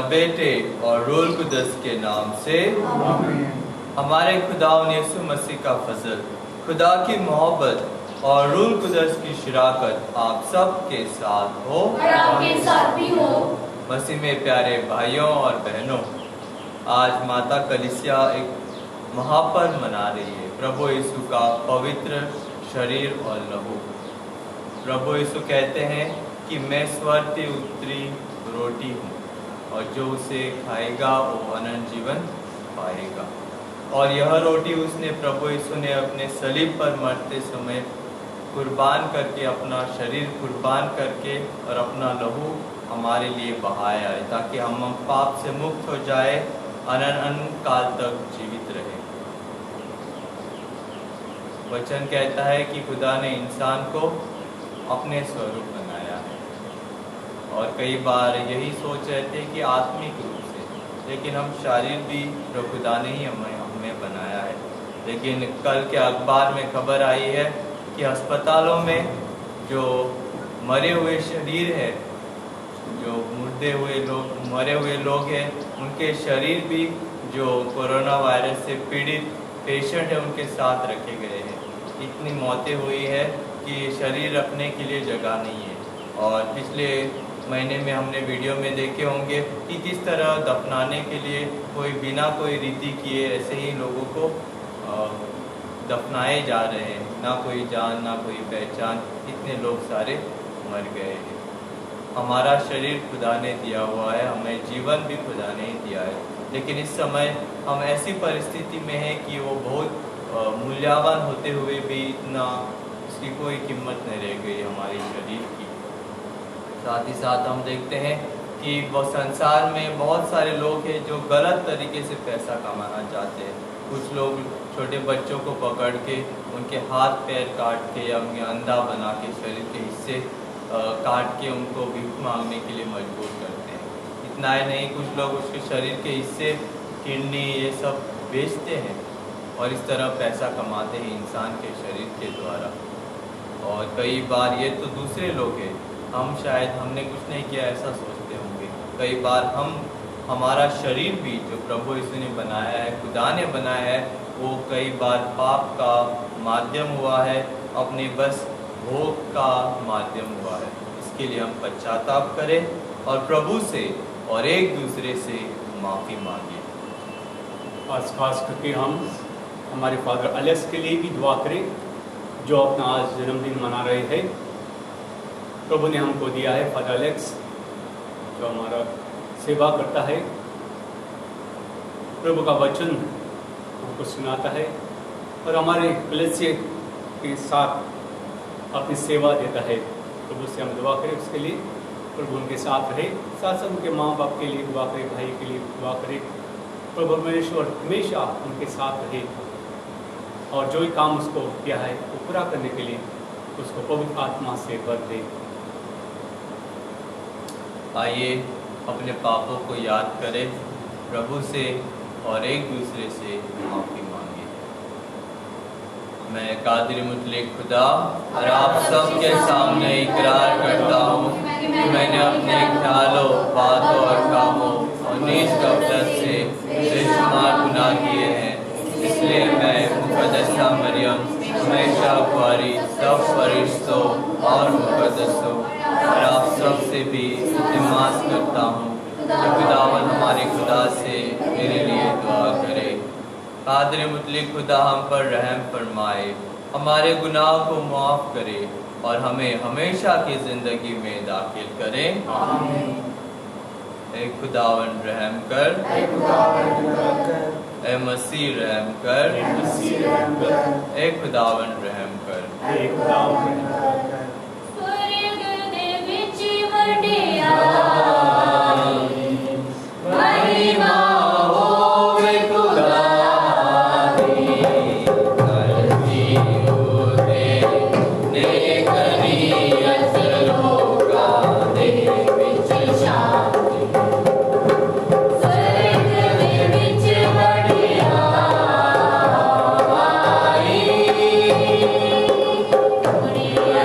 बेटे और रूल कुदस के नाम से हमारे खुदा यीशु मसीह का फजल, खुदा की मोहब्बत और रूल कुदस की शराकत आप सब के साथ हो और आपके साथ भी हो। मसीह में प्यारे भाइयों और बहनों, आज माता कलीसिया एक महापर्व मना रही है, प्रभु यीशु का पवित्र शरीर और लहू। प्रभु यीशु कहते हैं कि मैं स्वर्ग से उतरी रोटी हूँ और जो उसे खाएगा वो अनंत जीवन पाएगा। और यह रोटी उसने, प्रभु यीशु ने अपने सलीब पर मरते समय कुर्बान करके, अपना शरीर कुर्बान करके और अपना लहू हमारे लिए बहाया है, ताकि हम पाप से मुक्त हो जाए, अनंत काल तक जीवित रहे। वचन कहता है कि खुदा ने इंसान को अपने स्वरूप बनाया है, और कई बार यही सोच रहे थे कि आत्मिक रूप से, लेकिन हम शारीर भी जो खुदा ने ही हमें बनाया है। लेकिन कल के अखबार में खबर आई है कि अस्पतालों में जो मरे हुए शरीर है, जो मरे हुए लोग हैं, उनके शरीर भी जो कोरोना वायरस से पीड़ित पेशेंट है उनके साथ रखे गए हैं। इतनी मौतें हुई है कि शरीर रखने के लिए जगह नहीं है, और पिछले महीने में हमने वीडियो में देखे होंगे कि किस तरह दफनाने के लिए कोई बिना कोई रीति किए ऐसे ही लोगों को दफनाए जा रहे हैं, ना कोई जान ना कोई पहचान, इतने लोग सारे मर गए हैं। हमारा शरीर खुदा ने दिया हुआ है, हमें जीवन भी खुदा ने ही दिया है, लेकिन इस समय हम ऐसी परिस्थिति में हैं कि वो बहुत मूल्यवान होते हुए भी इतना उसकी कोई कीमत नहीं रह गई हमारे शरीर की। साथ ही साथ हम देखते हैं कि वो संसार में बहुत सारे लोग हैं जो गलत तरीके से पैसा कमाना चाहते हैं। कुछ लोग छोटे बच्चों को पकड़ के उनके हाथ पैर काट के या उनके अंधा बना के शरीर के हिस्से काट के उनको भीख मांगने के लिए मजबूर करते हैं। इतना ही नहीं, कुछ लोग उसके शरीर के हिस्से किडनी ये सब बेचते हैं और इस तरह पैसा कमाते हैं इंसान के शरीर के द्वारा। और कई बार ये तो दूसरे लोग हैं, हम शायद हमने कुछ नहीं किया ऐसा सोचते होंगे। कई बार हमारा शरीर भी जो प्रभु यीशु ने बनाया है, खुदा ने बनाया है, वो कई बार पाप का माध्यम हुआ है, अपने बस भोग का माध्यम हुआ है। इसके लिए हम पश्चाताप करें और प्रभु से और एक दूसरे से माफ़ी मांगे। खास करके हम हमारे फादर एलेक्स के लिए भी दुआ करें जो अपना आज जन्मदिन मना रहे हैं। प्रभु ने हमको दिया है फादर एलेक्स जो हमारा सेवा करता है, प्रभु का वचन हमको सुनाता है और हमारे कलीसिया के साथ अपनी सेवा देता है। प्रभु से हम दुआ करें उसके लिए, प्रभु उनके साथ रहे, साथ साथ उनके माँ बाप के लिए दुआ करें, भाई के लिए दुआ करें। प्रभु परमेश्वर हमेशा उनके साथ रहे और जो ही काम उसको किया है वो पूरा करने के लिए उसको पवित्र आत्मा से भर दे। आइए अपने पापों को याद करें, प्रभु से और एक दूसरे से माफ़ी मांगे। मैं कादिर मुतलक खुदा और आप सबके सामने इकरार करता हूँ कि मैंने अपने ख्यालों, बातों और कामों और नीच गफलत से बेशुमार गुनाह किए हैं। इसलिए मैं मुकद्दसा मरियम, हमेशा कुंवारी, सब फरिश्तों और मुकद्दसों और आप सब से भी इल्तिमास करता हूँ कि खुदावन हमारे खुदा से मेरे लिए दुआ करे। कादिर मुतलक खुदा हम पर रहम फरमाए, हमारे गुनाह को माफ़ करे और हमें हमेशा की ज़िंदगी में दाखिल करे। आमीन। ए खुदावन रहम कर, ए मसीह रहम कर, ए खुदावन रहम कर। महिमा होवे खुदा दी, होते नेकनी असलोका दे विच शांति, स्वर्ग दे विच बढ़िया आई, दुनिया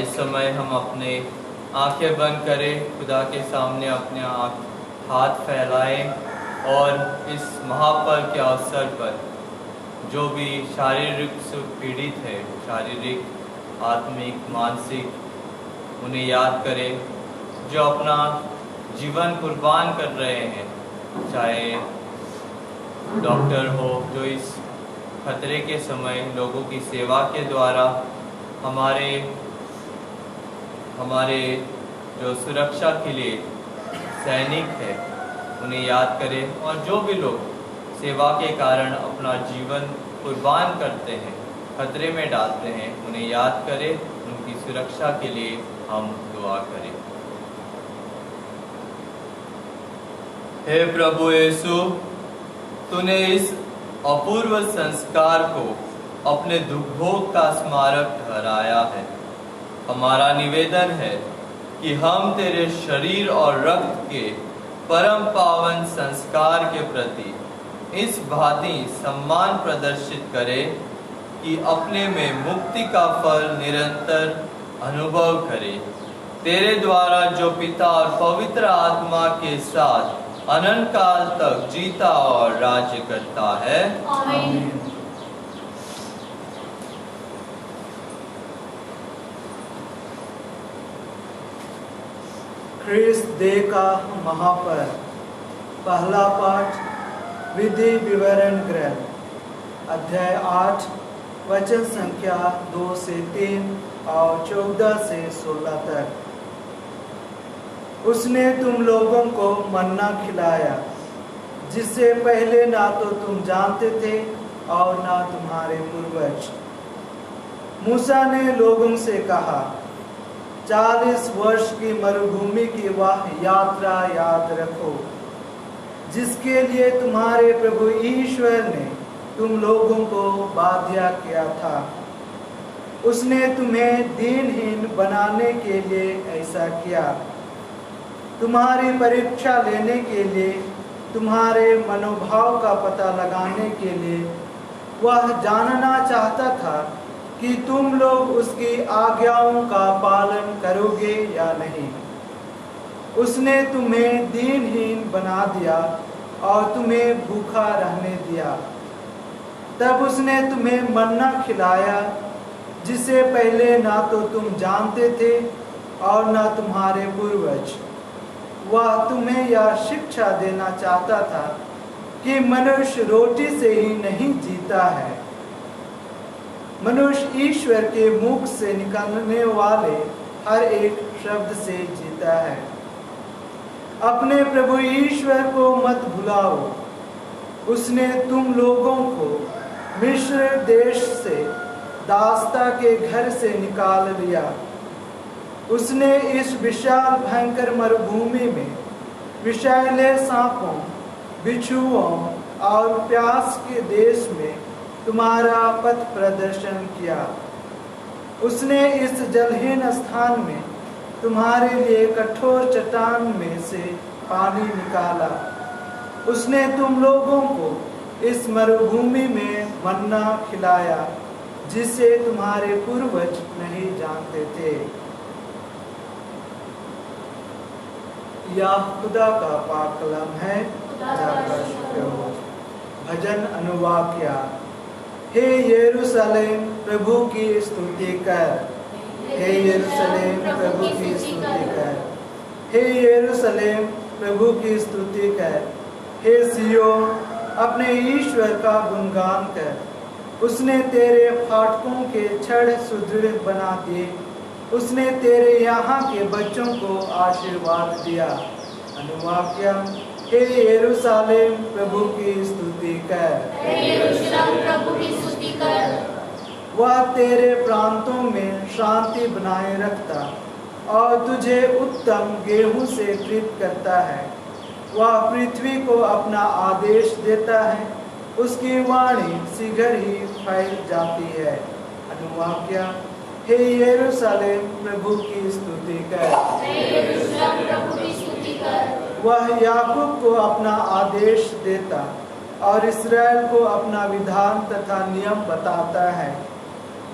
इस समय हम अपने आंखें बंद करें, खुदा के सामने अपने हाथ फैलाएं और इस महापर्व के अवसर पर जो भी शारीरिक से पीड़ित है, शारीरिक, आत्मिक, मानसिक, उन्हें याद करें, जो अपना जीवन कुर्बान कर रहे हैं, चाहे डॉक्टर हो जो इस खतरे के समय लोगों की सेवा के द्वारा हमारे जो सुरक्षा के लिए सैनिक है उन्हें याद करें, और जो भी लोग सेवा के कारण अपना जीवन कुर्बान करते हैं, खतरे में डालते हैं, उन्हें याद करें, उनकी सुरक्षा के लिए हम दुआ करें। हे प्रभु यीशु, तूने इस अपूर्व संस्कार को अपने दुर्भोग का स्मारक ठहराया है। हमारा निवेदन है कि हम तेरे शरीर और रक्त के परम पावन संस्कार के प्रति इस भांति सम्मान प्रदर्शित करें कि अपने में मुक्ति का फल निरंतर अनुभव करें। तेरे द्वारा जो पिता और पवित्र आत्मा के साथ अनंत काल तक जीता और राज्य करता है। आमीन। ख्रिस्त देह का महापर्व। पहला पाठ विधि विवरण ग्रंथ अध्याय 8 वचन संख्या 2 से 3 और 14 से 16 तक। उसने तुम लोगों को मन्ना खिलाया जिससे पहले ना तो तुम जानते थे और ना तुम्हारे पूर्वज। मूसा ने लोगों से कहा, 40 वर्ष की मरुभूमि की वह यात्रा याद रखो जिसके लिए तुम्हारे प्रभु ईश्वर ने तुम लोगों को बाध्य किया था। उसने तुम्हें दीनहीन बनाने के लिए ऐसा किया, तुम्हारी परीक्षा लेने के लिए, तुम्हारे मनोभाव का पता लगाने के लिए। वह जानना चाहता था कि तुम लोग उसकी आज्ञाओं का पालन करोगे या नहीं। उसने तुम्हें दीनहीन बना दिया और तुम्हें भूखा रहने दिया। तब उसने तुम्हें मन्ना खिलाया जिसे पहले ना तो तुम जानते थे और ना तुम्हारे पूर्वज। वह तुम्हें यह शिक्षा देना चाहता था कि मनुष्य रोटी से ही नहीं जीता है, मनुष्य ईश्वर के मुख से निकलने वाले हर एक शब्द से जीता है। अपने प्रभु ईश्वर को मत भुलाओ। उसने तुम लोगों को मिस्र देश से दासता के घर से निकाल लिया। उसने इस विशाल भयंकर मरुभूमि में विषैले सांपों, बिच्छुओं और प्यास के देश में तुम्हारा पथ प्रदर्शन किया। उसने इस जलहीन स्थान में तुम्हारे लिए कठोर चट्टान में से पानी निकाला। उसने तुम लोगों को इस मरुभूमि में मन्ना खिलाया जिसे तुम्हारे पूर्वज नहीं जानते थे। यह खुदा का पाक कलाम है, जाका शुक्र हो। भजन अनुवाक्या। हे यरूशलेम प्रभु की स्तुति कर, हे यरूशलेम प्रभु की स्तुति कर, हे यरूशलेम प्रभु की स्तुति कर। हे सियोन अपने ईश्वर का गुणगान कर। उसने तेरे फाटकों के छड़ सुदृढ़ बना दिए। उसने तेरे यहाँ के बच्चों को आशीर्वाद दिया। अनुवाक्या। हे यरूशलेम प्रभु की स्तुति कर, हे यरूशलेम प्रभु की स्तुति कर। वह तेरे प्रांतों में शांति बनाए रखता और तुझे उत्तम गेहूं से प्रीत करता है। वह पृथ्वी को अपना आदेश देता है, उसकी वाणी शीघ्र ही फैल जाती है। अनुवाक्या। हे यरूशलेम प्रभु की स्तुति कर, हे यरूशलेम प्रभु की स्तुति कर। वह याकूब को अपना आदेश देता और इस्राएल को अपना विधान तथा नियम बताता है।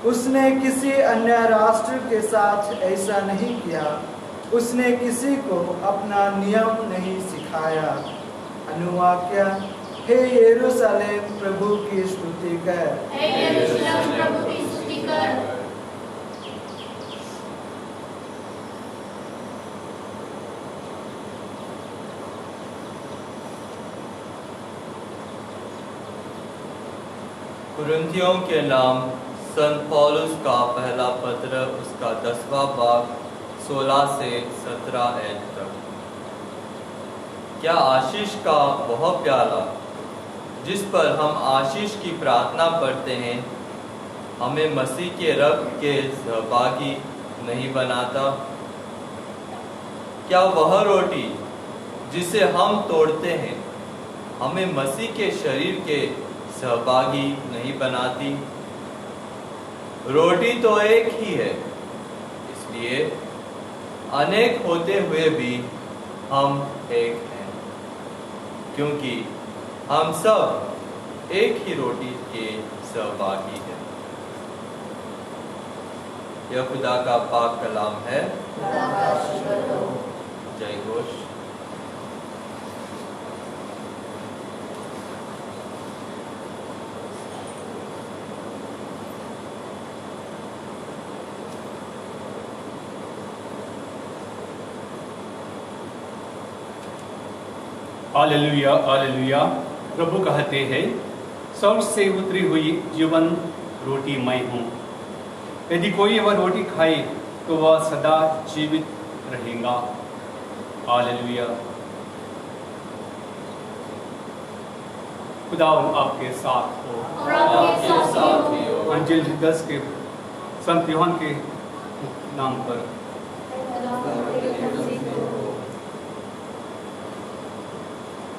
उसने किसी अन्य राष्ट्र के साथ ऐसा नहीं किया। उसने किसी को अपना नियम नहीं सिखाया। अनुवाक्य, हे यरूशलेम प्रभु की स्तुति कर। हे यरूशलेम प्रभु की स्तुति कर। कुरिन्थियों के नाम संत पौलुस का पहला पत्र, उसका 10वां भाग 16 से 17 ऐत तक। क्या आशीष का वह प्याला जिस पर हम आशीष की प्रार्थना करते हैं हमें मसीह के रक्त के सहभागी नहीं बनाता? क्या वह रोटी जिसे हम तोड़ते हैं हमें मसीह के शरीर के सहभागी नहीं बनाती? रोटी तो एक ही है, इसलिए अनेक होते हुए भी हम एक हैं, क्योंकि हम सब एक ही रोटी के सहभागी हैं। यह खुदा का पाक कलाम है। जय घोष। Hallelujah hallelujah. प्रभु कहते हैं, स्वर्ग से उतरी हुई जीवन रोटी मैं हूँ। यदि कोई वह रोटी खाए तो वह सदा जीवित रहेगा। हालेलुया। खुदा आपके साथ हो। और आपके साथ ही हो। अंजिल 10 के संत यूहन्ना के नाम पर।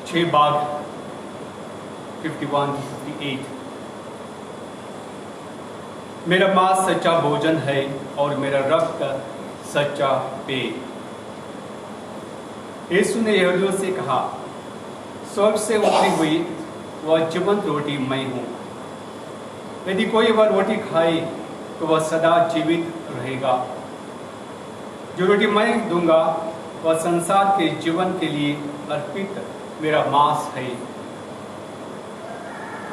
6 भाग 51 to 58। मेरा मांस सच्चा भोजन है और मेरा रक्त सच्चा पेय। यीशु ने यहूदियों से कहा, स्वर्ग से उतरी हुई वह जीवंत रोटी मैं हूँ। यदि कोई वह रोटी खाए तो वह सदा जीवित रहेगा। जो रोटी मैं दूंगा वह संसार के जीवन के लिए अर्पित मेरा मांस है।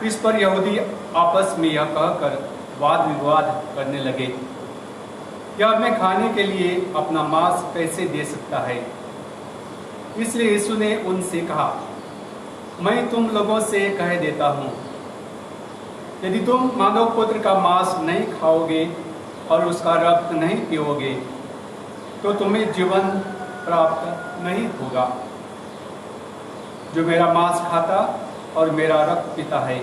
इस पर यहूदी आपस में यह कहकर वाद विवाद करने लगे, यह हमें खाने के लिए अपना मांस कैसे दे सकता है? इसलिए यीशु ने उनसे कहा, मैं तुम लोगों से कह देता हूँ, यदि तुम मानव पुत्र का मांस नहीं खाओगे और उसका रक्त नहीं पीओगे तो तुम्हें जीवन प्राप्त नहीं होगा। जो मेरा मांस खाता और मेरा रक्त पीता है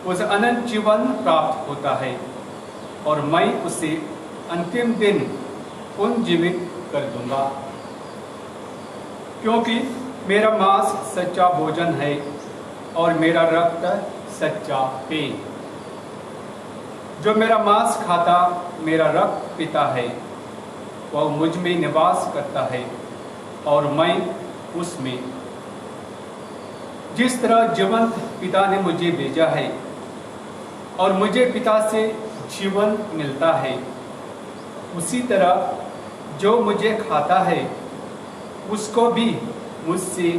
उसे अनंत जीवन प्राप्त होता है और मैं उसे अंतिम दिन पुनर्जीवित कर दूंगा। क्योंकि मेरा मांस सच्चा भोजन है और मेरा रक्त सच्चा पेय। जो मेरा मांस खाता मेरा रक्त पीता है वह मुझ में निवास करता है और मैं उसमें। जिस तरह जीवंत पिता ने मुझे भेजा है और मुझे पिता से जीवन मिलता है, उसी तरह जो मुझे खाता है उसको भी मुझसे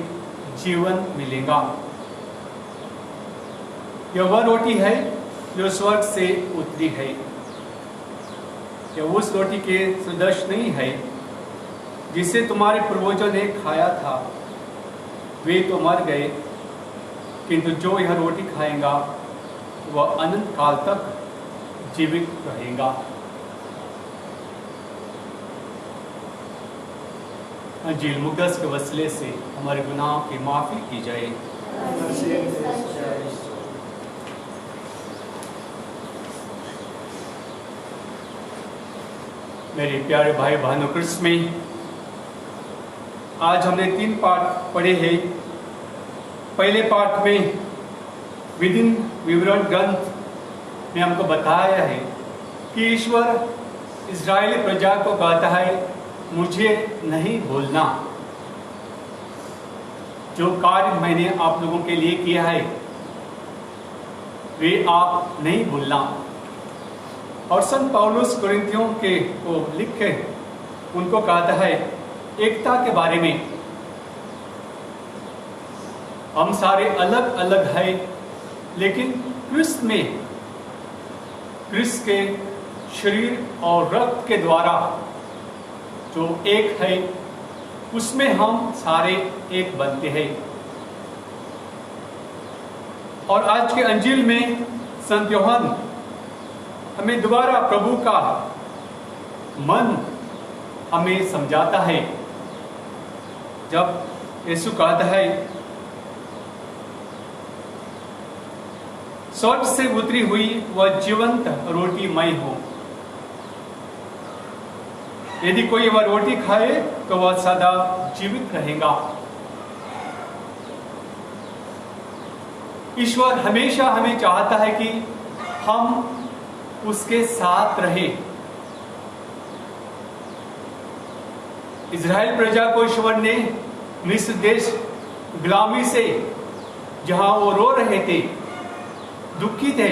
जीवन मिलेगा। यह वह रोटी है जो स्वर्ग से उतरी है। यह उस रोटी के सदृश नहीं है जिसे तुम्हारे पूर्वजों ने खाया था। वे तो मर गए, किंतु जो यह रोटी खाएगा वह अनंत काल तक जीवित रहेगा। अंजील मुक़द्दस के वसीले से हमारे गुनाहों की माफ़ी की जाए। मेरे प्यारे भाई बहनों कृष्ण में, आज हमने 3 पाठ पढ़े हैं। पहले पाठ में विवरण ग्रंथ में हमको बताया है कि ईश्वर इस्राएली प्रजा को कहता है, मुझे नहीं भूलना। जो कार्य मैंने आप लोगों के लिए किया है वे आप नहीं भूलना। और संत पौलुस कुरिन्थियों के को लिखे उनको कहता है एकता के बारे में। हम सारे अलग अलग हैं, लेकिन क्रिस्त में, क्रिस्त के शरीर और रक्त के द्वारा जो एक है, उसमें हम सारे एक बनते हैं। और आज के अंजील में संत यूहन्ना हमें दोबारा प्रभु का मन हमें समझाता है, जब यीशु कहता है स्वर्ग से उतरी हुई वह जीवंत रोटी मैं हूं, यदि कोई वह रोटी खाए तो वह सदा जीवित रहेगा। ईश्वर हमेशा हमें चाहता है कि हम उसके साथ रहे। इज़राइल प्रजा को ईश्वर ने मिस्र देश गुलामी से, जहां वो रो रहे थे, दुखी थे,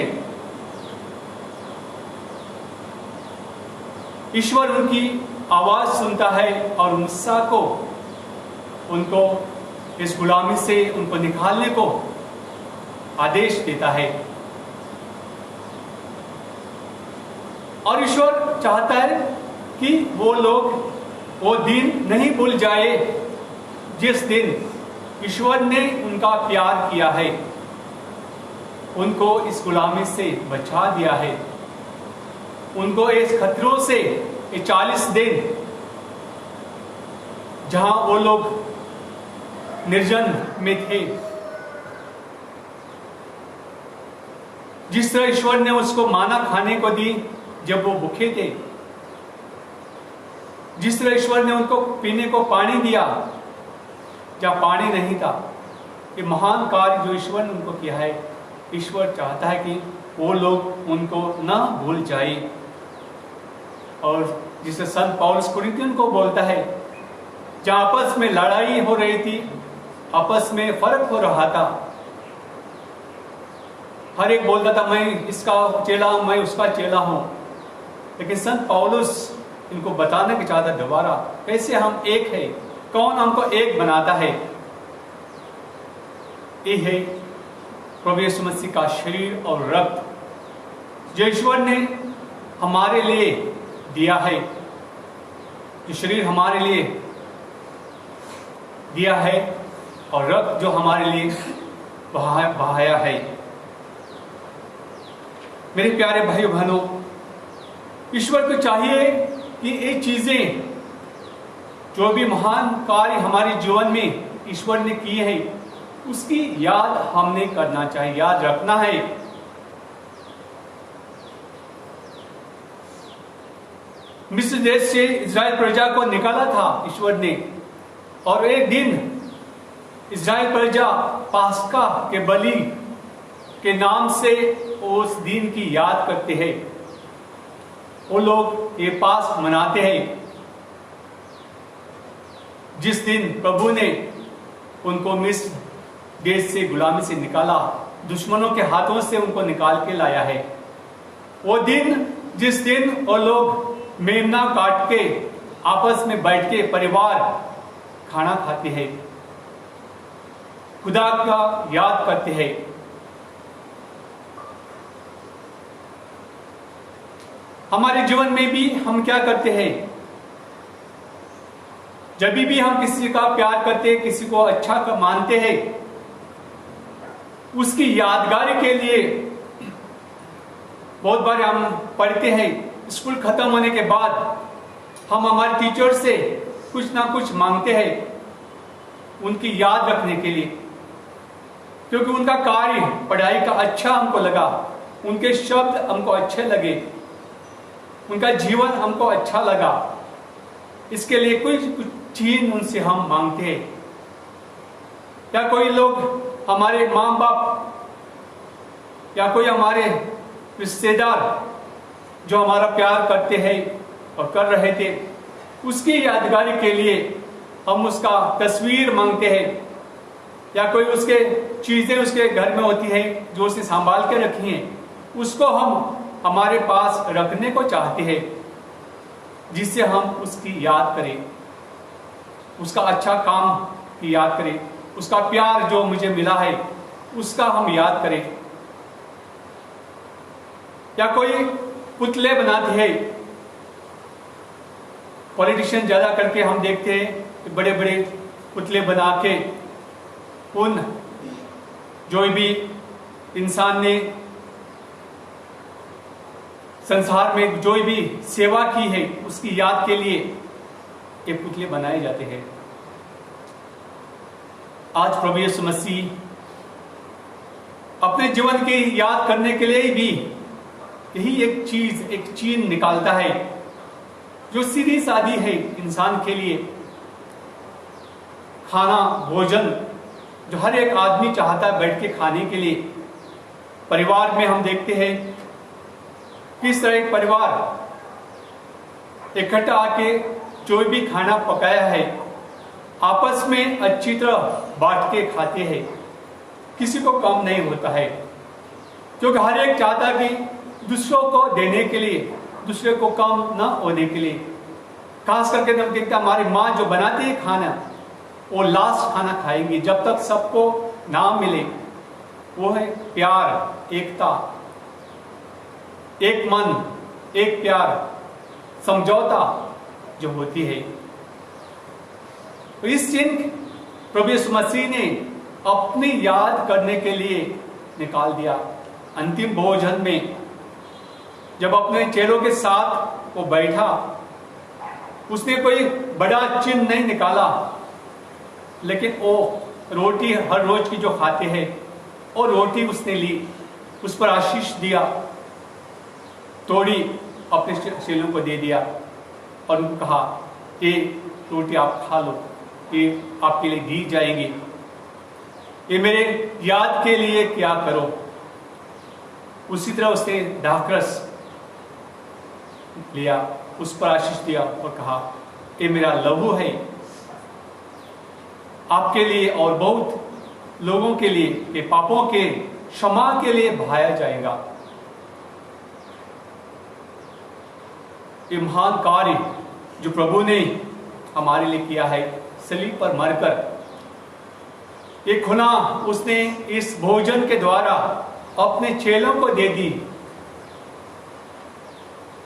ईश्वर उनकी आवाज सुनता है और मूसा को उनको इस गुलामी से उनको निकालने को आदेश देता है। और ईश्वर चाहता है कि वो लोग वो दिन नहीं भूल जाए जिस दिन ईश्वर ने उनका प्यार किया है, उनको इस गुलामी से बचा दिया है, उनको इस खतरों से 40 दिन जहां वो लोग निर्जन में थे, जिस तरह ईश्वर ने उसको माना खाने को दी जब वो भूखे थे, जिस तरह ईश्वर ने उनको पीने को पानी दिया जहां पानी नहीं था, ये महान कार्य जो ईश्वर ने उनको किया है, ईश्वर चाहता है कि वो लोग उनको ना भूल जाए। और जिसे संत पौलुस कुरिन्थियों को बोलता है, जहां आपस में लड़ाई हो रही थी, आपस में फर्क हो रहा था, हर एक बोलता था मैं इसका चेला हूं, मैं उसका चेला हूं, लेकिन संत पौलुस इनको बताने के चाहता दोबारा कैसे हम एक है, कौन हमको एक बनाता है। ये है प्रभु यीशु मसीह का शरीर और रक्त, जो ईश्वर ने हमारे लिए दिया है, जो शरीर हमारे लिए दिया है और रक्त जो हमारे लिए बहाया है। मेरे प्यारे भाइयों बहनों, ईश्वर को चाहिए कि ये चीजें, जो भी महान कार्य हमारे जीवन में ईश्वर ने किए हैं, उसकी याद हमने करना चाहिए, याद रखना है। मिस्र देश से इज़राइल प्रजा को निकाला था ईश्वर ने, और एक दिन इज़राइल प्रजा पास्का के बलि के नाम से उस दिन की याद करते हैं। वो लोग ये पास मनाते हैं जिस दिन प्रभु ने उनको मिस्र देश से गुलामी से निकाला, दुश्मनों के हाथों से उनको निकाल के लाया है। वो दिन जिस दिन वो लोग मेमना काट के आपस में बैठ के परिवार खाना खाते हैं, खुदा का याद करते हैं। हमारे जीवन में भी हम क्या करते हैं, जब भी हम किसी का प्यार करते हैं, किसी को अच्छा मानते हैं, उसकी यादगारी के लिए बहुत बार हम पढ़ते हैं, स्कूल खत्म होने के बाद हम हमारे टीचर से कुछ ना कुछ मांगते हैं उनकी याद रखने के लिए, क्योंकि उनका कार्य पढ़ाई का अच्छा हमको लगा, उनके शब्द हमको अच्छे लगे, उनका जीवन हमको अच्छा लगा, इसके लिए कुछ चीज उनसे हम मांगते हैं। या कोई लोग हमारे माँ बाप या कोई हमारे रिश्तेदार जो हमारा प्यार करते हैं और कर रहे थे, उसकी यादगारी के लिए हम उसका तस्वीर मांगते हैं, या कोई उसके चीजें उसके घर में होती हैं जो उसे संभाल के रखी हैं, उसको हम हमारे पास रखने को चाहते हैं, जिससे हम उसकी याद करें, उसका अच्छा काम की याद करें, उसका प्यार जो मुझे मिला है उसका हम याद करें। या कोई पुतले बनाते हैं, पॉलिटिशियन ज्यादा करके हम देखते हैं कि बड़े बड़े पुतले बना के उन जो भी इंसान ने संसार में जो भी सेवा की है उसकी याद के लिए ये पुतले बनाए जाते हैं। आज प्रभु यीशु मसीह अपने जीवन की याद करने के लिए भी यही एक चीज निकालता है जो सीधी सादी है इंसान के लिए। खाना, भोजन जो हर एक आदमी चाहता है बैठ के खाने के लिए। परिवार में हम देखते हैं किस तरह एक परिवार इकट्ठा आके जो भी खाना पकाया है आपस में अच्छी तरह बांट के खाते हैं, किसी को कम नहीं होता है, क्योंकि हर एक चाहता है कि दूसरों को देने के लिए, दूसरे को कम न होने के लिए। खास करके हम देखते हैं हमारी माँ जो बनाती है खाना, वो लास्ट खाना खाएंगी जब तक सबको ना मिले। वो है प्यार, एकता, एक मन, एक प्यार, समझौता जो होती है। तो इस चिन्ह प्रभु यीशु मसीह ने अपनी याद करने के लिए निकाल दिया। अंतिम भोजन में जब अपने चेलों के साथ वो बैठा, उसने कोई बड़ा चिन्ह नहीं निकाला, लेकिन वो रोटी हर रोज की जो खाते हैं और रोटी उसने ली, उस पर आशीष दिया, तोड़ी, अपने चेलों को दे दिया और उनको कहा ये रोटी आप खा लो, ये आपके लिए दी जाएंगी, ये मेरे याद के लिए क्या करो। उसी तरह उसने दाखरस लिया, उस पर आशीष दिया और कहा ये मेरा लहू है, आपके लिए और बहुत लोगों के लिए, ये पापों के क्षमा के लिए बहाया जाएगा। ये महान कार्य जो प्रभु ने हमारे लिए किया है, सलीब पर मरकर, ये खुना उसने इस भोजन के द्वारा अपने चेलों को दे दी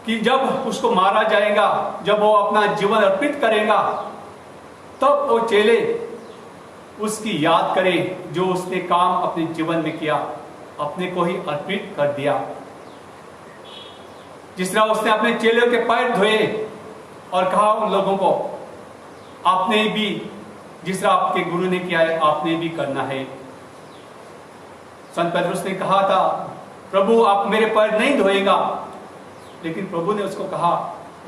कि जब उसको मारा जाएगा, जब वो अपना जीवन अर्पित करेगा, तब वो चेले उसकी याद करें जो उसने काम अपने जीवन में किया, अपने को ही अर्पित कर दिया। जिस तरह उसने अपने चेलों के पैर धोए और कहा उन लोगों को आपने भी, जिस तरह आपके गुरु ने किया है आपने भी करना है। संत पतरस ने कहा था प्रभु आप मेरे पैर नहीं धोएगा, लेकिन प्रभु ने उसको कहा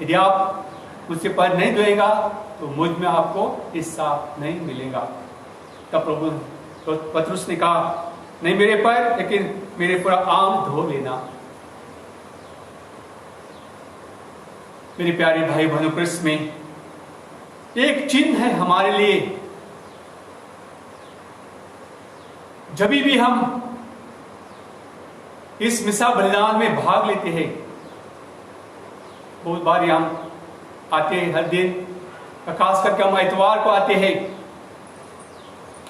यदि आप मुझसे पैर नहीं धोएगा तो मुझ में आपको हिस्सा नहीं मिलेगा। तब प्रभु तो पतरस ने कहा नहीं मेरे पैर, लेकिन मेरे पूरा आंग धो लेना। मेरे प्यारे भाई बहनों, कृष्ण में एक चिन्ह है हमारे लिए। जब भी हम इस मिसा बलिदान में भाग लेते हैं, बहुत बार हम आते हैं हर दिन, खास करके हम इतवार को आते हैं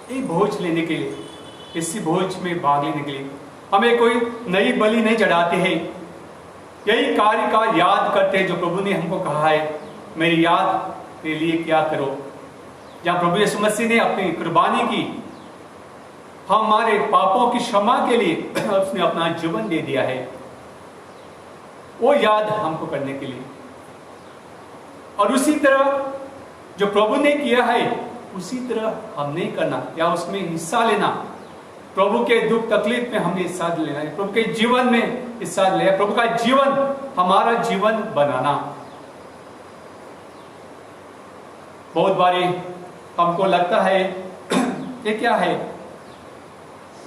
एक भोज लेने के लिए, इसी भोज में भाग लेने के लिए। हमें कोई नई बलि नहीं चढ़ाते हैं, यही कार्य का याद करते हैं जो प्रभु ने हमको कहा है मेरी याद के लिए क्या करो। जहाँ प्रभु यीशु मसीह ने अपनी कुर्बानी की, हमारे पापों की क्षमा के लिए उसने अपना जीवन दे दिया है, वो याद हमको करने के लिए। और उसी तरह जो प्रभु ने किया है उसी तरह हमने करना या उसमें हिस्सा लेना। प्रभु के दुख तकलीफ में हमने हिस्सा लेना है, प्रभु के जीवन में हिस्सा लेना, प्रभु का जीवन हमारा जीवन बनाना। बहुत बारी हमको लगता है ये क्या है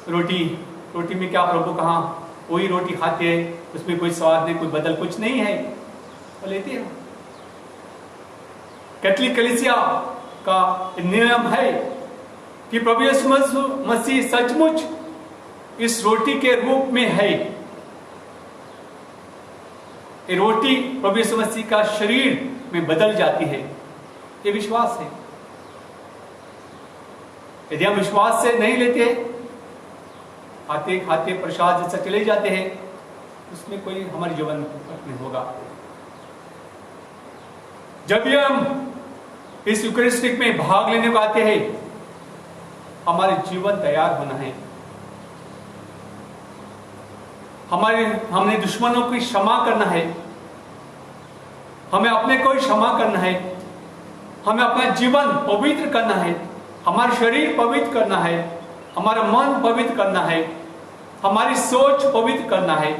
रोटी में क्या प्रभु कहाँ वही रोटी खाते हैं, उसमें कोई स्वाद नहीं, कोई बदल कुछ नहीं है, तो लेते हैं। कैथोलिक कलीसिया का नियम है कि प्रभु यीशु मसीह सचमुच इस रोटी के रूप में है। ये रोटी प्रभु यीशु मसीह का शरीर में बदल जाती है। ये विश्वास है। यदि हम विश्वास से नहीं लेते, खाते खाते प्रसाद जैसा चले जाते हैं, उसमें कोई हमारे जीवन में फर्क नहीं होगा। जब भी हम इस यूकरिस्टिक में भाग लेने को आते हैं, हमारे जीवन तैयार होना है। हमने दुश्मनों की क्षमा करना है, हमें अपने को क्षमा करना है, हमें अपना जीवन पवित्र करना है, हमारा शरीर पवित्र करना है, हमारा मन पवित्र करना है, हमारी सोच पवित्र करना है।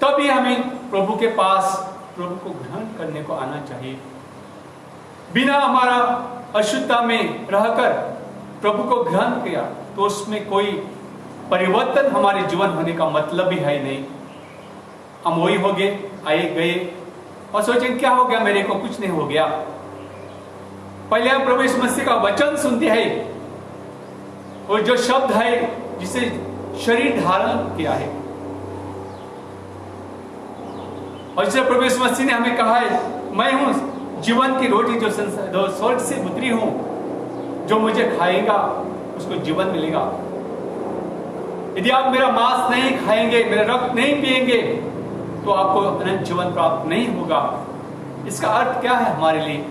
तभी हमें प्रभु के पास प्रभु को ग्रहण करने को आना चाहिए। बिना हमारा अशुद्धता में रहकर प्रभु को ग्रहण किया तो उसमें कोई परिवर्तन हमारे जीवन होने का मतलब भी है नहीं। हम वही हो गए, आए गए और सोचें क्या हो गया, मेरे को कुछ नहीं हो गया। पहले हम प्रभु यीशु मसीह का वचन सुनते हैं, और जो शब्द है जिसे शरीर धारण किया है, और जिसे प्रभु यीशु मसीह ने हमें कहा है, मैं हूं जीवन की रोटी जो स्वर्ग से उतरी हूं, जो मुझे खाएगा उसको जीवन मिलेगा। यदि आप मेरा मांस नहीं खाएंगे, मेरा रक्त नहीं पिएंगे, तो आपको अनंत जीवन प्राप्त नहीं होगा। इसका अर्थ क्या है हमारे लिए?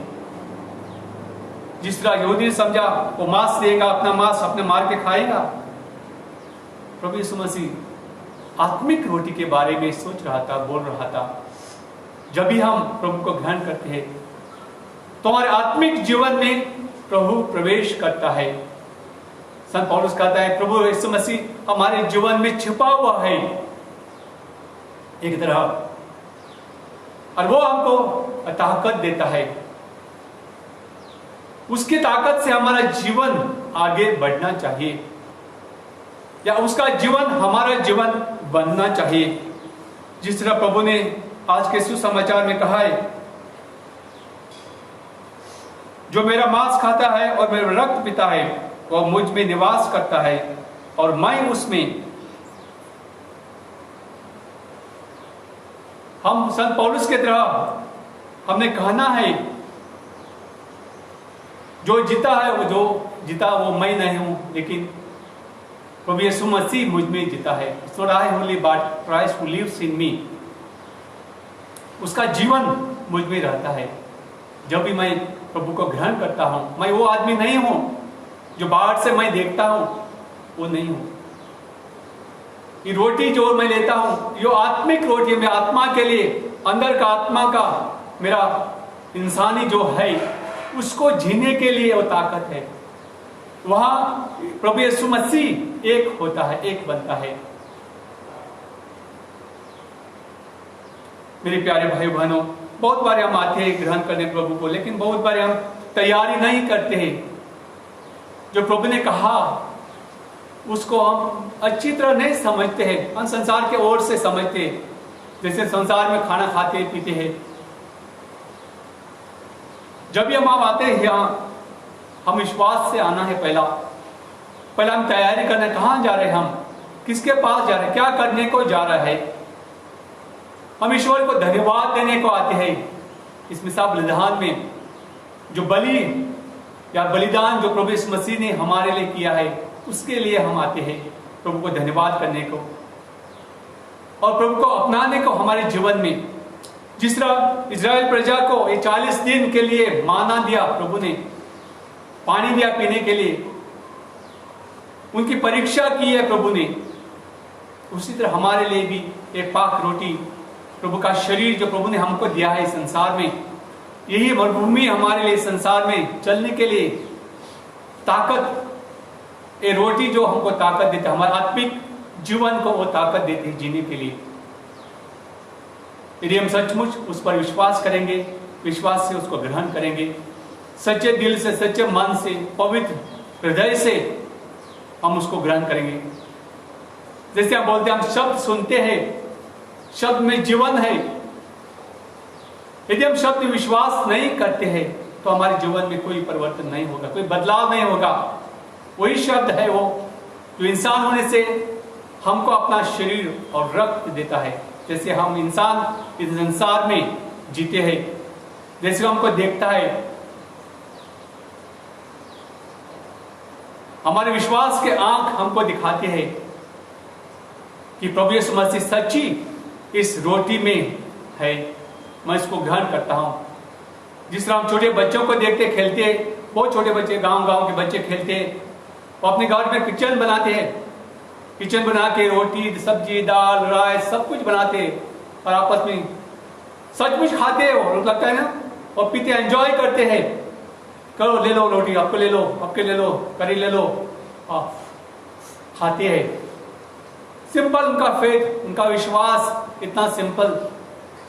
जिस तरह यहूदी ने समझा वो मांस देगा, अपना मांस अपने मार के खाएगा, प्रभु यीशु मसीह आत्मिक रोटी के बारे में सोच रहा था, बोल रहा था। जब भी हम प्रभु को ग्रहण करते हैं तो हमारे आत्मिक जीवन में प्रभु प्रवेश करता है। संत पौलुस कहता है प्रभु यीशु मसीह हमारे जीवन में छिपा हुआ है एक तरह, और वो हमको ताकत देता है। उसकी ताकत से हमारा जीवन आगे बढ़ना चाहिए, या उसका जीवन हमारा जीवन बनना चाहिए। जिस तरह प्रभु ने आज के सुसमाचार में कहा है, जो मेरा मांस खाता है और मेरा रक्त पीता है वह मुझ में निवास करता है और मैं उसमें। हम संत पौलुस के तरह हमने कहना है, जो जीता है वो जो जीता वो मैं नहीं हूं, लेकिन प्रभु यीशु मसीह मुझ में जीता है। So I only but Christ who lives in me। उसका जीवन मुझ में रहता है। जब भी मैं प्रभु को ग्रहण करता हूं, मैं वो आदमी नहीं हूं जो बाहर से मैं देखता हूं, वो नहीं हूं। ये रोटी जो मैं लेता हूं, ये आत्मिक रोटी, मैं आत्मा के लिए, अंदर का आत्मा का मेरा इंसानी जो है उसको जीने के लिए वो ताकत है। वहां प्रभु यीशु मसीह एक होता है, एक बनता है। मेरे प्यारे भाई बहनों, बहुत बार हम आते हैं ग्रहण करने प्रभु को, लेकिन बहुत बार हम तैयारी नहीं करते हैं। जो प्रभु ने कहा उसको हम अच्छी तरह नहीं समझते हैं, हम संसार के ओर से समझते हैं। जैसे संसार में खाना खाते पीते हैं, जब भी हम आते हैं यहाँ, हम विश्वास से आना है। पहला हम तैयारी करना, कहाँ जा रहे हैं, हम किसके पास जा रहे हैं, क्या करने को जा रहा है। हम ईश्वर को धन्यवाद देने को आते हैं। इस मिसा बलिदान में जो बलि या बलिदान जो प्रभु यीशु मसीह ने हमारे लिए किया है, उसके लिए हम आते हैं प्रभु को धन्यवाद करने को और प्रभु को अपनाने को हमारे जीवन में। जिस तरह इजराइल प्रजा को ये 40 दिन के लिए माना दिया, प्रभु ने पानी दिया पीने के लिए, उनकी परीक्षा की है प्रभु ने, उसी तरह हमारे लिए भी एक पाक रोटी, प्रभु का शरीर जो प्रभु ने हमको दिया है संसार में, यही मरुभूमि हमारे लिए संसार में चलने के लिए ताकत, ये रोटी जो हमको ताकत देती है, हमारे आत्मिक जीवन को वो ताकत देती है जीने के लिए। यदि हम सचमुच उस पर विश्वास करेंगे, विश्वास से उसको ग्रहण करेंगे, सच्चे दिल से, सच्चे मन से, पवित्र हृदय से हम उसको ग्रहण करेंगे। जैसे हम बोलते हैं, हम शब्द सुनते हैं, शब्द में जीवन है। यदि हम शब्द में विश्वास नहीं करते हैं तो हमारे जीवन में कोई परिवर्तन नहीं होगा, कोई बदलाव नहीं होगा। वही शब्द है वो जो इंसान होने से हमको अपना शरीर और रक्त देता है, जैसे हम इंसान इस संसार में जीते हैं, जैसे हमको देखता है, हमारे विश्वास के आंख हमको दिखाते हैं कि प्रभु यीशु मसीह सच्ची इस रोटी में है, मैं इसको ग्रहण करता हूं। जिस तरह हम छोटे बच्चों को देखते खेलते, बहुत छोटे बच्चे, गांव के बच्चे खेलते, वो अपने घर में किचन बनाते हैं, किचन बना के रोटी सब्जी दाल राइस सब कुछ बनाते हैं और आपस में सचमुच खाते हैं, और लगता है ना, और पीते एंजॉय करते हैं। करो ले लो रोटी, आपको ले लो, आपके ले लो, करी ले लो, खाते हैं। सिंपल उनका फेथ, उनका विश्वास इतना सिंपल,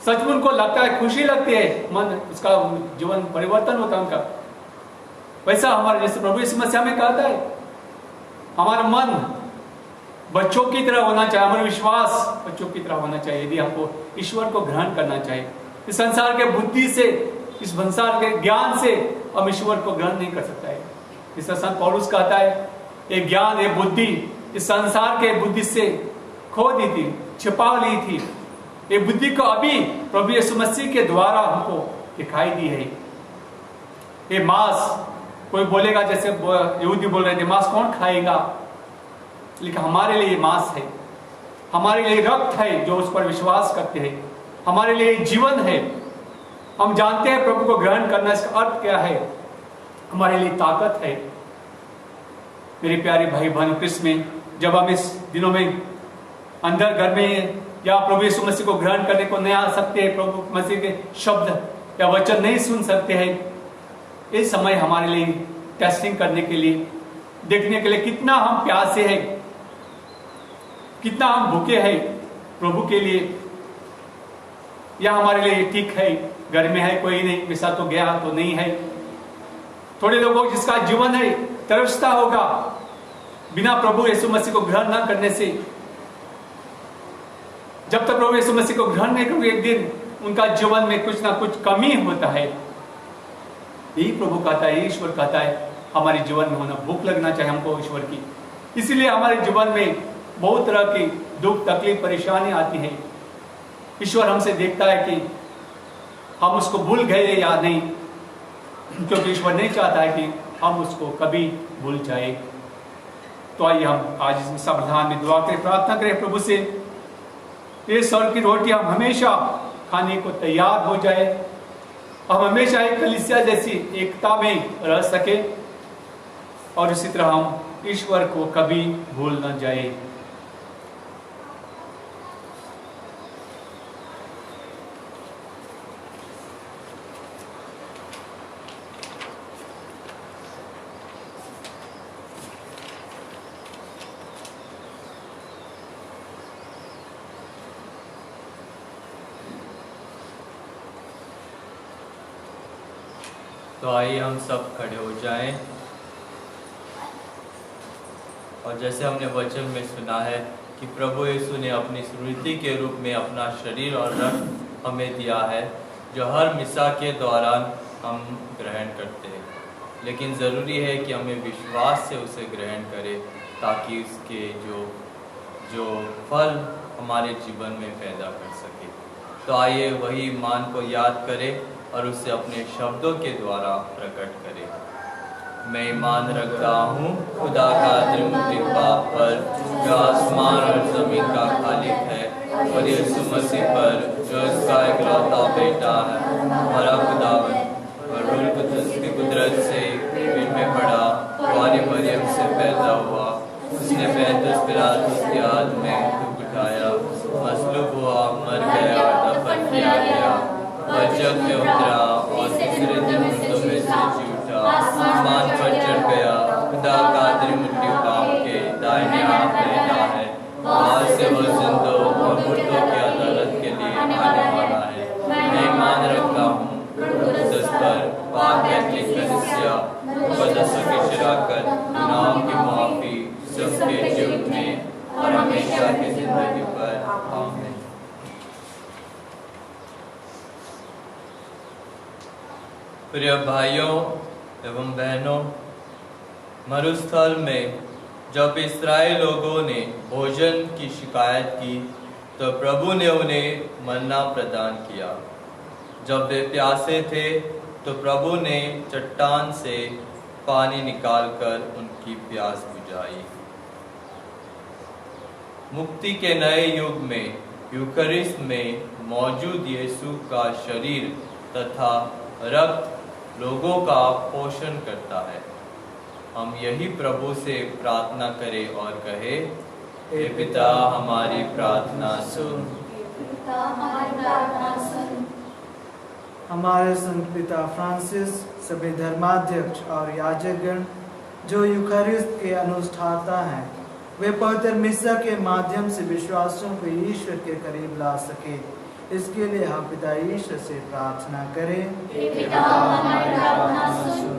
सच में उनको लगता है, खुशी लगती है, मन उसका जीवन परिवर्तन होता है उनका। वैसा हमारा, जैसे प्रभु यीशु मसीह में कहता है, हमारा मन बच्चों की तरह होना चाहिए, हमारा विश्वास बच्चों की तरह होना चाहिए। यदि हमको ईश्वर को ग्रहण करना चाहिए, इस संसार के बुद्धि से, इस संसार के ज्ञान से हम ईश्वर को ग्रहण नहीं कर सकता है। इस संत पौलुस कहता है, ये ज्ञान, ये बुद्धि इस संसार के बुद्धि से खो दी थी, छिपा ली थी, ये बुद्धि को अभी प्रभु यीशु मसीह के द्वारा हमको दिखाई दी है। ये मांस, कोई बोलेगा, जैसे यहूदी बोल रहे थे, मांस कौन खाएगा, लेकिन हमारे लिए मांस है, हमारे लिए रक्त है जो उस पर विश्वास करते हैं, हमारे लिए जीवन है। हम जानते हैं प्रभु को ग्रहण करना, इसका अर्थ क्या है, हमारे लिए ताकत है। मेरे प्यारे भाई बहनों, क्रिस्त में जब हम इस दिनों में अंदर घर में या प्रभु यीशु मसीह को ग्रहण करने को नहीं आ सकते, प्रभु मसीह के शब्द या वचन नहीं सुन सकते हैं, इस समय हमारे लिए टेस्टिंग करने के लिए, देखने के लिए कितना हम प्यासे हैं, कितना हम भूखे हैं प्रभु के लिए, या हमारे लिए ठीक है, घर में है कोई नहीं, वैसा तो गया तो नहीं है। थोड़े लोगों जिसका जीवन है तरसता होगा बिना प्रभु यीशु मसीह को ग्रहण न करने से। जब तक प्रभु यीशु मसीह को ग्रहण नहीं करोगे, एक दिन उनका जीवन में कुछ ना कुछ कमी होता है। यही प्रभु कहता है, ईश्वर कहता है, हमारे जीवन में होना, भूख लगना चाहिए हमको ईश्वर की। इसीलिए हमारे जीवन में बहुत तरह की दुख तकलीफ परेशानी आती है। ईश्वर हमसे देखता है कि हम उसको भूल गए या नहीं, क्योंकि ईश्वर नहीं चाहता है कि हम उसको कभी भूल जाए। तो आइए हम आज इस समाधान में दुआ करें, प्रार्थना करें प्रभु से, ये स्वर्ग की रोटी हम हमेशा खाने को तैयार हो जाए, हम हमेशा एक कलीसिया जैसी एकता में रह सके, और इसी तरह हम ईश्वर को कभी भूल न जाए। तो आइए हम सब खड़े हो जाएं, और जैसे हमने वचन में सुना है कि प्रभु यीशु ने अपनी स्मृति के रूप में अपना शरीर और रक्त हमें दिया है, जो हर मिसा के दौरान हम ग्रहण करते हैं। लेकिन ज़रूरी है कि हमें विश्वास से उसे ग्रहण करें, ताकि उसके जो फल हमारे जीवन में पैदा कर सके। तो आइए वही ईमान को याद करें और उसे अपने शब्दों के द्वारा प्रकट करें। मैं ईमान रखता हूँ खुदा का त्रिमूर्ति बाप पर, जो आसमान और ज़मीन का खालिक है, और यीशु मसीह पर, जो इसका इकलौता बेटा है, हमारा खुदावन, और रूह कुदस की कुदरत से पेट में पड़ा, कुंवारी मरियम से पैदा हुआ, उसने पैंतीस पिलातुस के हाथ में दुख उठाया, मसलूब हुआ, मर गया और दफन किया गया, जग में उतरा और तीसरे दिन मृतों में से जी उठा, आसमान पर चढ़ गया, खुदा का त्रिमूर्ति बाप के दाहिने हाथ बैठा है, वहाँ से वो जिंदों और मुर्दों की अदालत के लिए आने वाला है। मैं ईमान रखता हूँ कुदस पर, पाक कैथोलिक कलीसिया, मुकद्दसों की शराकत, गुनाहों की माफी, सबके जीवन में और हमेशा की जिंदगी पर। आमीन। प्रिय भाइयों एवं बहनों, मरुस्थल में जब इस्राएल लोगों ने भोजन की शिकायत की, तो प्रभु ने उन्हें मन्ना प्रदान किया। जब वे प्यासे थे तो प्रभु ने चट्टान से पानी निकालकर उनकी प्यास बुझाई। मुक्ति के नए युग में यूकरिस्ट में मौजूद यीशु का शरीर तथा रक्त लोगों का पोषण करता है। हम यही प्रभु से प्रार्थना करें और कहे, हे पिता हमारी प्रार्थना सुन। पिता हमारी प्रार्थना सुन। हमारे संत पिता फ्रांसिस, सभी धर्माध्यक्ष और याजकगण जो यूकरिस्ट के अनुष्ठाता हैं, वे पवित्र मिस्सा के माध्यम से विश्वासियों को ईश्वर के करीब ला सके, इसके लिए हम पिता ईश्वर से प्रार्थना करें। हे पिता हमारी प्रार्थना सुन।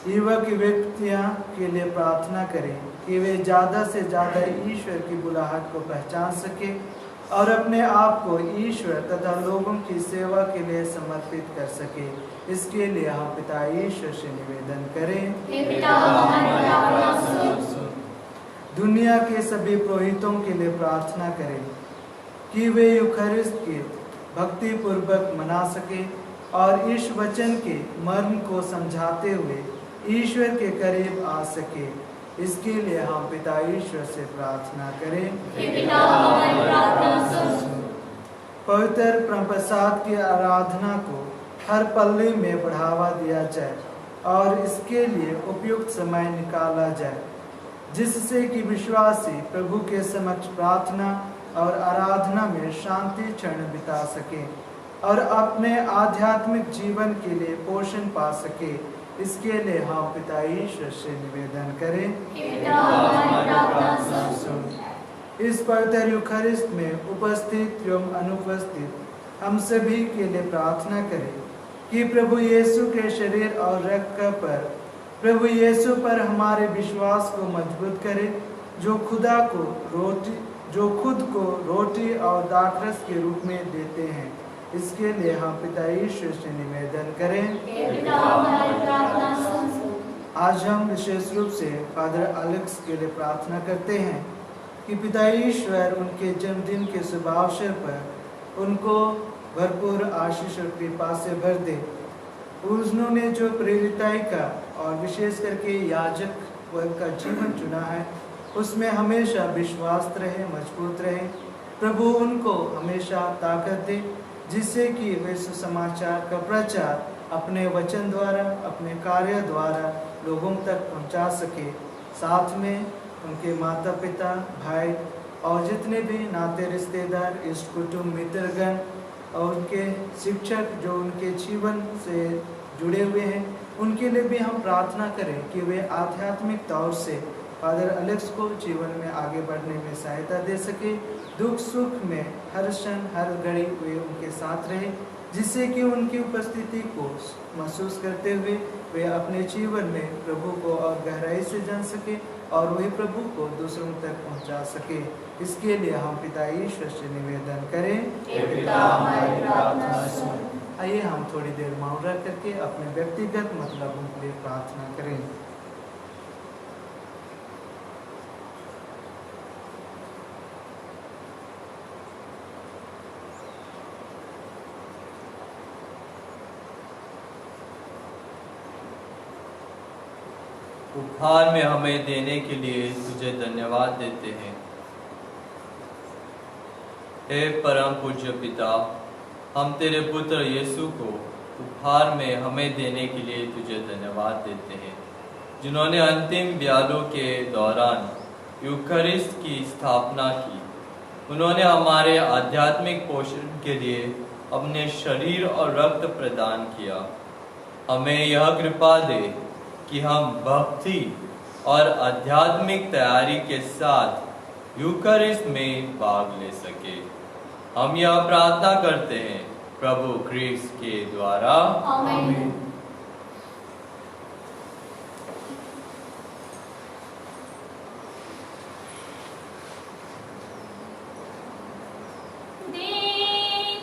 युवक व्यक्तियों के लिए प्रार्थना करें कि वे ज़्यादा से ज़्यादा ईश्वर की बुलाहट को पहचान सके और अपने आप को ईश्वर तथा लोगों की सेवा के लिए समर्पित कर सके, इसके लिए हम पिता ईश्वर से निवेदन करें। हे पिता हमारी प्रार्थना सुन। दुनिया के सभी पुरोहितों के लिए प्रार्थना करें कि वे यूकरिस्ट के भक्ति पूर्वक मना सके और इस वचन के मर्म को समझाते हुए ईश्वर के करीब आ सके, इसके लिए हम पिता ईश्वर से प्रार्थना करें। हे पिता हमारी प्रार्थना सुन। पवित्र परमप्रसाद की आराधना को हर पल्ले में बढ़ावा दिया जाए और इसके लिए उपयुक्त समय निकाला जाए, जिससे कि विश्वासी प्रभु के समक्ष प्रार्थना और आराधना में शांति क्षण बिता सके और अपने आध्यात्मिक जीवन के लिए पोषण पा सके, इसके लिए हम पिता ईश्वर से निवेदन करें। हे पिता हमारी प्रार्थना सुन। इस पवित्र यूकरिस्ट में उपस्थित एवं अनुपस्थित हम सभी के लिए प्रार्थना करें कि प्रभु यीशु के शरीर और रक्त पर प्रभु यीशु पर हमारे विश्वास को मजबूत करे, जो खुद को रोटी और दाखरस के रूप में देते हैं, इसके लिए हम पिता ईश्वर से निवेदन करें। हे पिता हमारी प्रार्थना सुन। आज हम विशेष रूप से फादर एलेक्स के लिए प्रार्थना करते हैं कि पिता ईश्वर उनके जन्मदिन के शुभ अवसर पर उनको भरपूर आशीष और कृपा से भर दे। उन्होंने जो प्रेरिताई का और विशेष करके याजक वर्ग का जीवन चुना है, उसमें हमेशा विश्वास रहे, मजबूत रहे। प्रभु उनको हमेशा ताकत दे, जिससे कि वे सुसमाचार का प्रचार अपने वचन द्वारा, अपने कार्य द्वारा लोगों तक पहुंचा सके। साथ में उनके माता पिता, भाई और जितने भी नाते रिश्तेदार, इष्ट कुटुंब, मित्रगण और उनके शिक्षक जो उनके जीवन से जुड़े हुए हैं, उनके लिए भी हम प्रार्थना करें कि वे आध्यात्मिक तौर से फादर एलेक्स को जीवन में आगे बढ़ने में सहायता दे सके। दुख सुख में हर क्षण हर घड़ी वे उनके साथ रहे, जिससे कि उनकी उपस्थिति को महसूस करते हुए वे अपने जीवन में प्रभु को और गहराई से जान सके और वही प्रभु को दूसरों तक पहुंचा सके। इसके लिए हम पिता ईश्वर से निवेदन करें। हे पिता हमारी प्रार्थना सुन। आइए हम थोड़ी देर मौन रह करके अपने व्यक्तिगत मतलबों के लिए प्रार्थना करें। उपहार में हमें देने के लिए तुझे धन्यवाद देते हैं। हे परम पूज्य पिता, हम तेरे पुत्र यीशु को उपहार में हमें देने के लिए तुझे धन्यवाद देते हैं, जिन्होंने अंतिम ब्यालों के दौरान यूकरिस्ट की स्थापना की। उन्होंने हमारे आध्यात्मिक पोषण के लिए अपने शरीर और रक्त प्रदान किया। हमें यह कृपा दे कि हम भक्ति और आध्यात्मिक तैयारी के साथ यूकरिस्ट में भाग ले सके। हम यह प्रार्थना करते हैं प्रभु क्रिस्ट के द्वारा, आमीन।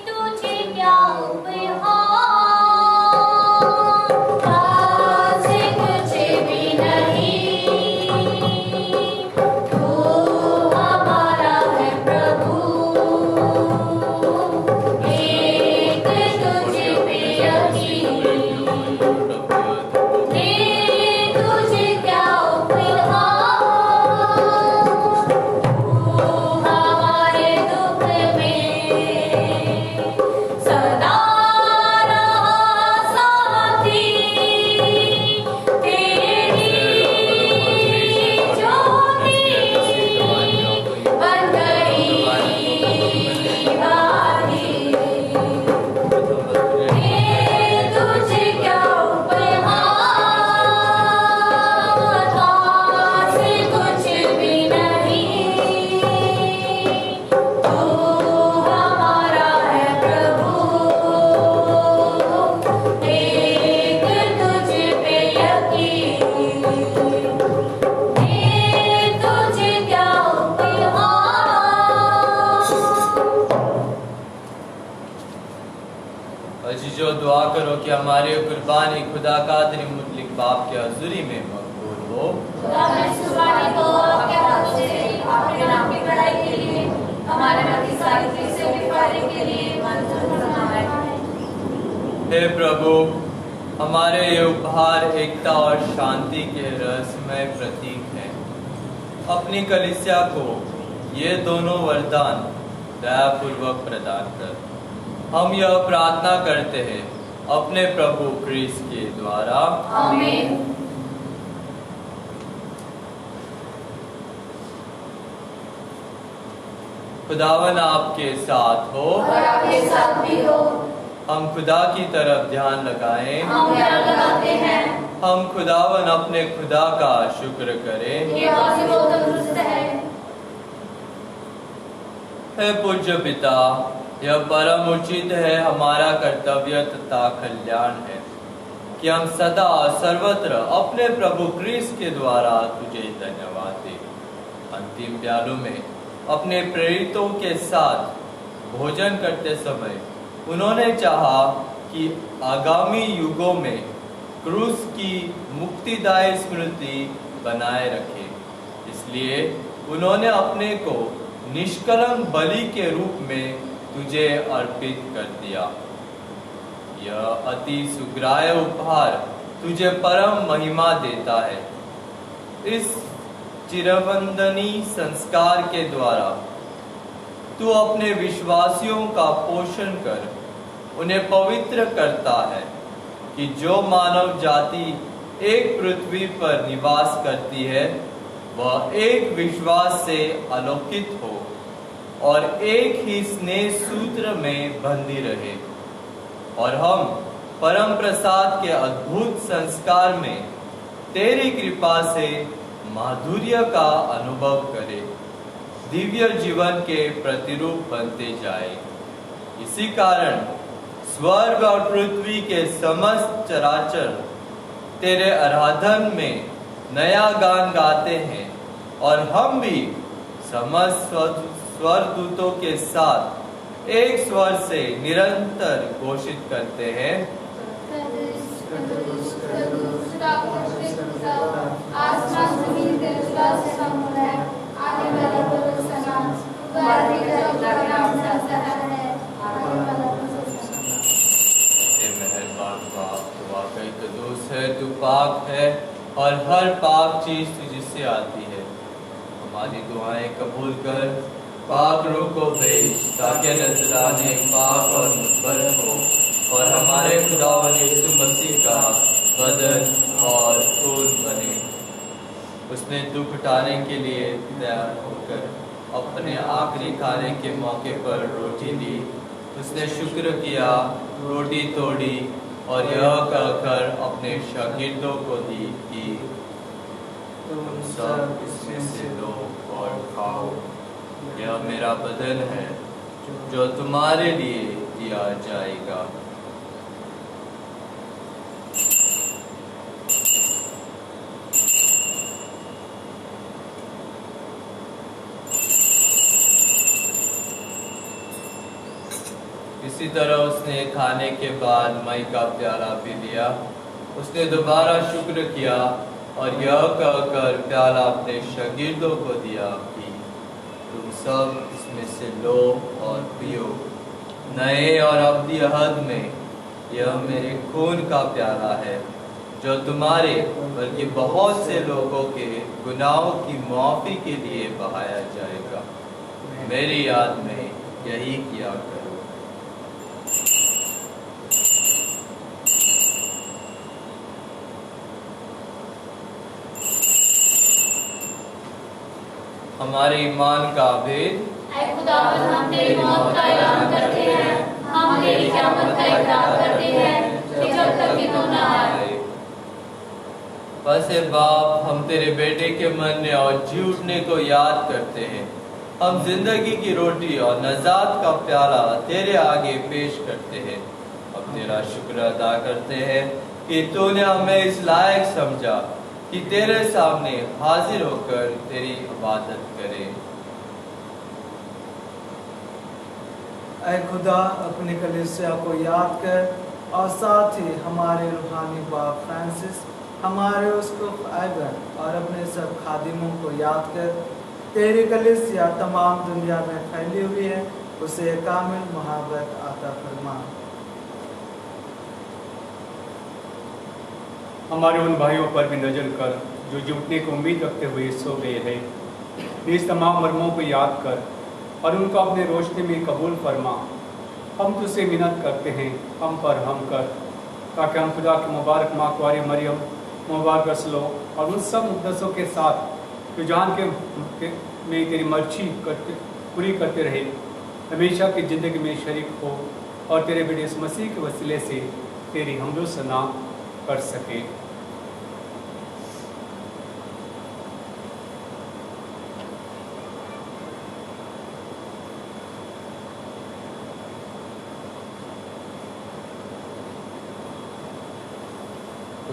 तुझे क्या उपहार तू हमारा है प्रभु। अजीजो दुआ करो कि हमारी कुर्बानी खुदा कादरी मुतलिक बाप के हजूरी में मकबूल हो। खुदा ने इस कुर्बानी को आपके हाथों से अपने नाम की बड़ाई के लिए हमारे प्रति सारी चीजें बिफाने के लिए मंजूर फरमाए। हे प्रभु, हमारे ये उपहार एकता और शांति के रहस्यमय प्रतीक हैं। अपनी कलीसिया को ये दोनों वरदान दयापूर्वक प्रदान कर। हम यह प्रार्थना करते हैं अपने प्रभु क्रिस्त के द्वारा। आमीन। खुदावन आपके साथ हो और आपके साथ भी हो। हम खुदा की तरफ ध्यान लगाएं। हम ध्यान लगाते हैं हम खुदावन अपने खुदा का शुक्र करें। कि वाजिब और तंदुरुस्त है। हे पूज्य पिता, यह परम उचित है, हमारा कर्तव्य तथा कल्याण है कि हम सदा सर्वत्र अपने प्रभु क्रिस्त के द्वारा तुझे धन्यवाद दें। अंतिम प्यालों में अपने प्रेरितों के साथ भोजन करते समय उन्होंने चाहा कि आगामी युगों में क्रूस की मुक्तिदायी स्मृति बनाए रखे। इसलिए उन्होंने अपने को निष्कलंक बलि के रूप में तुझे अर्पित कर दिया। यह अति सुग्राह्य उपहार तुझे परम महिमा देता है। इस चिरवंदनी संस्कार के द्वारा तू अपने विश्वासियों का पोषण कर उन्हें पवित्र करता है कि जो मानव जाति एक पृथ्वी पर निवास करती है वह एक विश्वास से आलोकित हो और एक ही स्नेह सूत्र में बंधी रहे, और हम परम प्रसाद के अद्भुत संस्कार में तेरी कृपा से माधुर्य का अनुभव करे, दिव्य जीवन के प्रतिरूप बनते जाए। इसी कारण स्वर्ग और पृथ्वी के समस्त चराचर तेरे आराधन में नया गान गाते हैं, और हम भी समस्त स्वरदूतों के साथ एक स्वर से निरंतर घोषित करते हैं, आसमान जमीन के विश्वास से संपूर्ण है। आने वाला पुरुष समान उबारने का जो नाम संसार है। आने वाला पुरुष समान। हे मेहरबान बाप, तू वाकई कदूस है, तू पाक है और हर पाक चीज तुझसे आती है। हमारी दुआएं कबूल कर, पाक रूह को भेज ताकि नजराने पाक और मुस्बर हो और हमारे खुदावंद यीशु मसीह का बदन और खून बने। उसने दुख उठाने के लिए तैयार होकर अपने आखिरी खाने के मौके पर रोटी ली। उसने शुक्र किया, रोटी तोड़ी और यह कहकर अपने शागिर्दों को दी कि तुम सब इसमें से लो और खाओ, यह मेरा बदन है जो तुम्हारे लिए दिया जाएगा। इसी तरह उसने खाने के बाद मई का प्याला पी लिया। उसने दोबारा शुक्र किया और यह कहकर प्याला अपने शागिर्दों को दिया कि तुम सब इसमें से लो और पियो, नए और अब्दी अहद में यह मेरे खून का प्याला है जो तुम्हारे बल्कि बहुत से लोगों के गुनाहों की माफी के लिए बहाया जाएगा। मेरी याद में यही किया करो। हमारे ईमान का भेद। ऐ खुदावंद, हम तेरी मौत का ऐलान करते हैं, हम तेरी क़यामत का इकरार करते हैं कि जब तक कि तू न आए। बस हे बाप, हम तेरे बेटे के मरने और जी उठने को याद करते हैं। हम जिंदगी की रोटी और नजात का प्याला तेरे आगे पेश करते हैं। अब तेरा शुक्र अदा करते हैं कि तूने हमें इस लायक समझा कि तेरे सामने हाजिर होकर तेरी इबादत करें। ऐ खुदा अपने कलीसिया को याद कर और साथ ही हमारे रूहानी बाप फ्रांसिस, हमारे उसकुफ आइवन और अपने सब खादिमों को याद कर। तेरी कलीसिया तमाम दुनिया में फैली हुई है, उसे कामिल मोहब्बत अता फरमा। हमारे उन भाइयों पर भी नजर कर जो जुटने की उम्मीद रखते हुए सो गए हैं। इस तमाम मर्मों को याद कर और उनको अपने रोशनी में कबूल फरमा। हम तुझसे मिन्नत करते हैं, हम पर हम कर, ताकि हम खुदा की मुबारक माँ कुंवारी मरियम, मुबारक रसूलों और उन सब मुक़द्दसों के साथ जो जान के में तेरी मर्जी पूरी करते रहे, हमेशा की ज़िंदगी में शरीक हो और तेरे बेटे इस मसीह के वसीले से तेरी हमदो सना कर सके।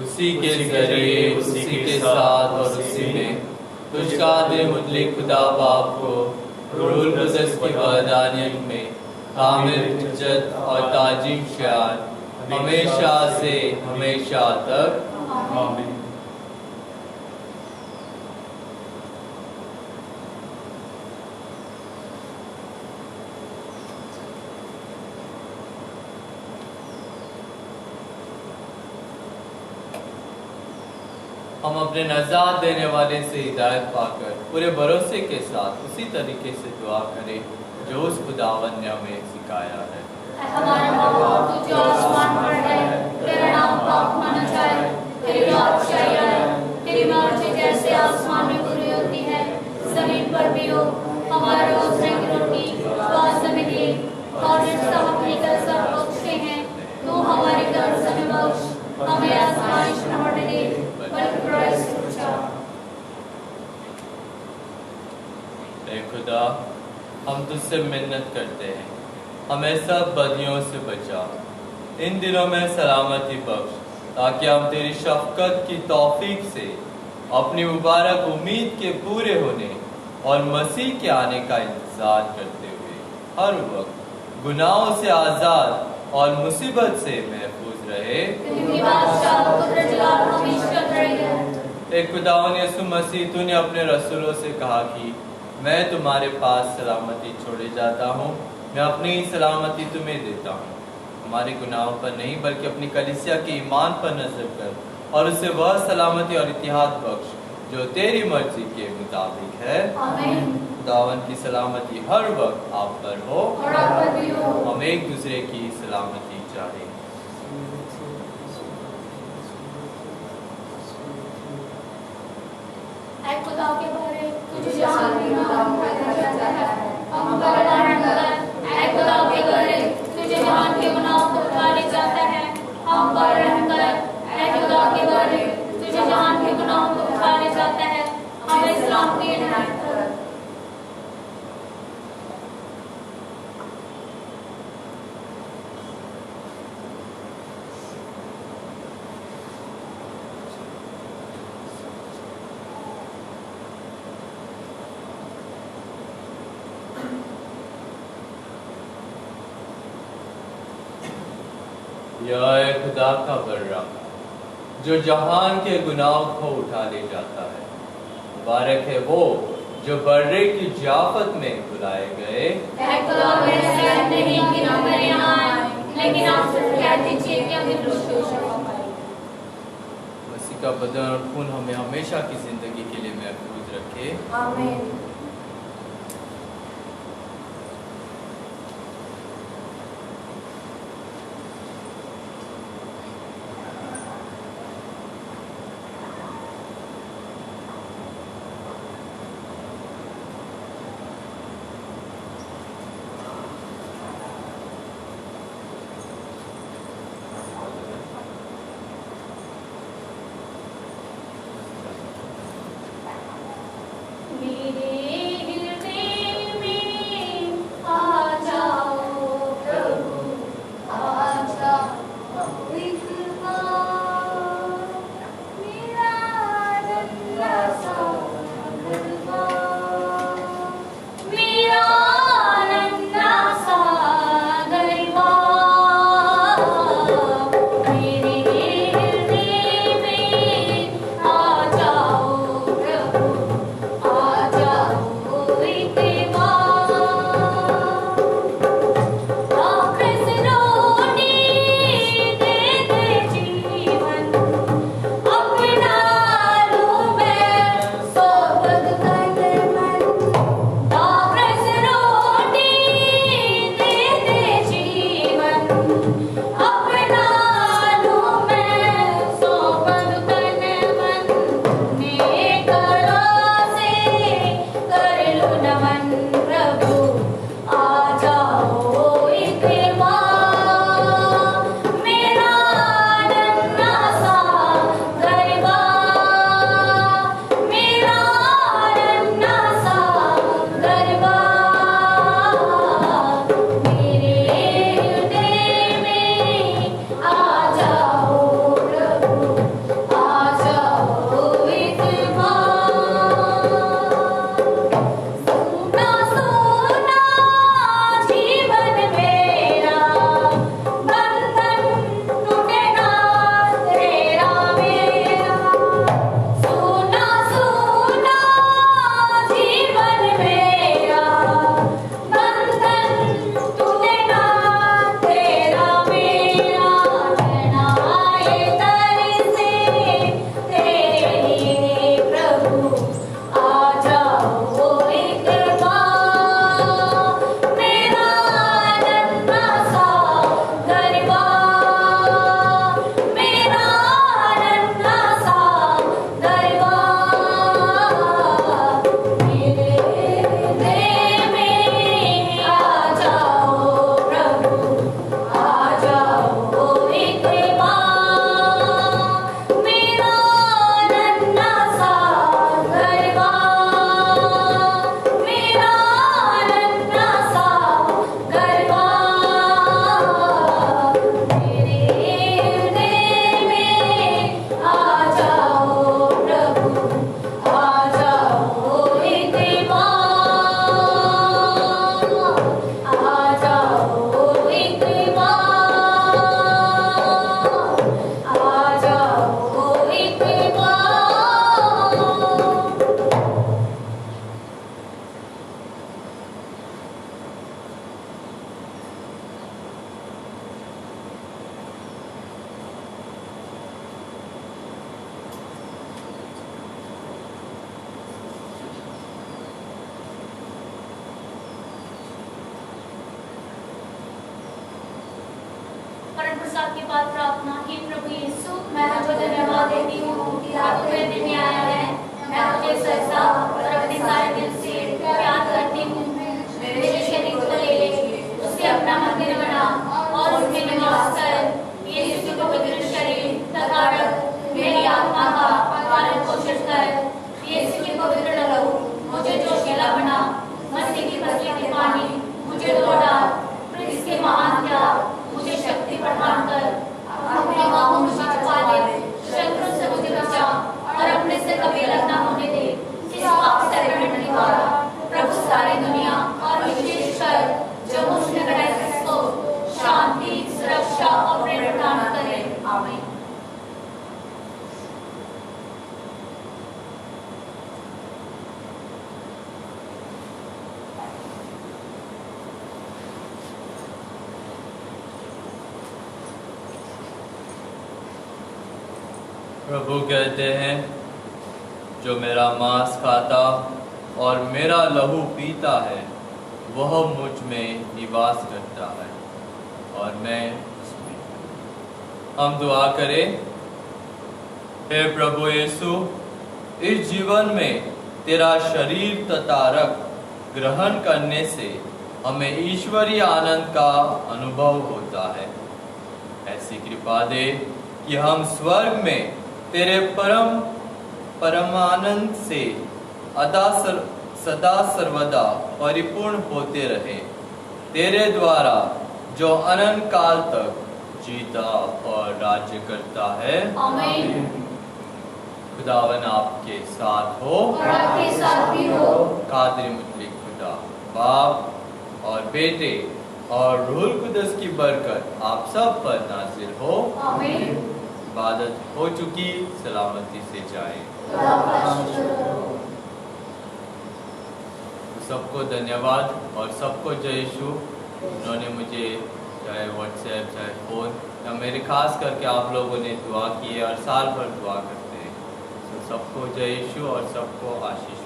उसी के जरिए, उसी के साथ और उसी में तुझका दे मुतलिक खुदा बाप को रूल कुदस की वहदानियत में कामिल इज्जत और ताजीम शान हमेशा से हमेशा तक आमीन। हम अपने नजात देने वाले से हिदायत पाकर पूरे भरोसे के साथ उसी तरीके से दुआ करें जो उस खुदावन ने हमें सिखाया है। हमारा बाप तू जो आसमान पर है, तेरा नाम पाक माना जाए, तेरी बादशाही आए, तेरी मर्जी जैसे आसमान में पूरी होती है जमीन पर भी हो। हमारे रोज़ की रोटी आज हमें दे और जिसका हम अपनी कर्ज बख्शते हैं, तू हमारे कर्ज हमें बख्श, हमें आजमाइश में मत दे बल्कि बुराई से बचा। ऐ खुदा, हम तुझसे मिन्नत करते हैं, हमें सब बदियों से बचा, इन दिनों में सलामती बख्श, ताकि हम तेरी शफकत की तौफीक से अपनी मुबारक उम्मीद के पूरे होने और मसीह के आने का इंतजार करते हुए हर वक्त गुनाहों से आज़ाद और मुसीबत से महफूज रहे। खुदावन यीशु मसीह, तूने अपने रसूलों से कहा कि मैं तुम्हारे पास सलामती छोड़े जाता हूँ, मैं अपनी ही सलामती तुम्हें देता हूँ। हमारे गुनाहों पर नहीं बल्कि अपनी कलीसिया के ईमान पर नजर कर और उसे वह सलामती और इतिहाद बख्श जो तेरी मर्जी के मुताबिक है। आमीन। खुदावन की सलामती हर वक्त आप पर हो और आप पर भी हो। हम एक दूसरे की सलामती चाहें। ऐ खुदा के बारे तुझे जान भी नाम जाता है, हम पर रहम कर। ऐ खुदा के बारे तुझे जान के गुनाह को उतारे जाता है, हम पर रहम कर। ऐ खुदा के बारे तुझे जान के गुनाह को उतारे जाता है, हमें सलामती इनायत कर। यह है खुदा का बर्रा जो जहान के गुनाह को उठा ले जाता है। मुबारक है वो जो बर्रे की जियाफत में बुलाए गए। ऐ खुदा, मेरे सहन नहीं कि ना मेरे यहाँ आए, लेकिन आप सिर्फ कह दीजिए कि हमें मृत्यु से शिफा पाए। मसीह का बदन और खून हमें हमेशा की जिंदगी के लिए महफूज रखे। आमीन। मेरे प्रसाद के बाद प्रार्थना। हे प्रभु यीशु, मैं तुझे धन्यवाद देती हूँ कि आप मेरे दिन में आया है। मैं तुझे सच्चा और अपने सारे दिल से प्यार करती हूँ। मेरे शरीर को ले ले, उसे अपना मंदिर बना और उसमें निवास कर। यीशु के पवित्र शरीर तथा रक्त मेरी आत्मा का पालन पोषण कर। यीशु के पवित्र लहू मुझे जोशीला बना। मसीह की पसली के पानी मुझे दौड़ा। इसके महान त्याग मुझे शक्ति प्रदान कर। अपने बाहों में मुझे छुपा ले, शत्रुओं से मुझे बचा और अपने से कभी अलग न होने दे। इस पाप से लड़ने वाला प्रभु सारी दुनिया और विशेषकर जो मुझमें रहते हैं को शांति, सुरक्षा और प्रेम प्रदान करे। आमीन। प्रभु कहते हैं, जो मेरा मांस खाता और मेरा लहू पीता है वह मुझ में निवास करता है और मैं उसमें। हम दुआ करें। हे प्रभु यीशु, इस जीवन में तेरा शरीर तथा रक्त ग्रहण करने से हमें ईश्वरीय आनंद का अनुभव होता है। ऐसी कृपा दे कि हम स्वर्ग में तेरे परमानंद से सदा सर्वदा परिपूर्ण होते रहे। तेरे द्वारा जो अनंत काल तक जीता और राज्य करता है। आमीन। खुदावन आपके साथ हो और आपके साथ भी हो। कादिर मुतलक खुदा बाप और बेटे और रूहुल कुदस की बरकत आप सब पर नाज़िल हो। आमीन। इबादत हो चुकी, सलामती से जाए। सबको धन्यवाद और सबको जय यीशु। उन्होंने मुझे चाहे व्हाट्सएप चाहे फ़ोन या मेरे खास करके आप लोगों ने दुआ की है और साल भर दुआ करते हैं। तो सबको जय यीशु और सबको आशीष।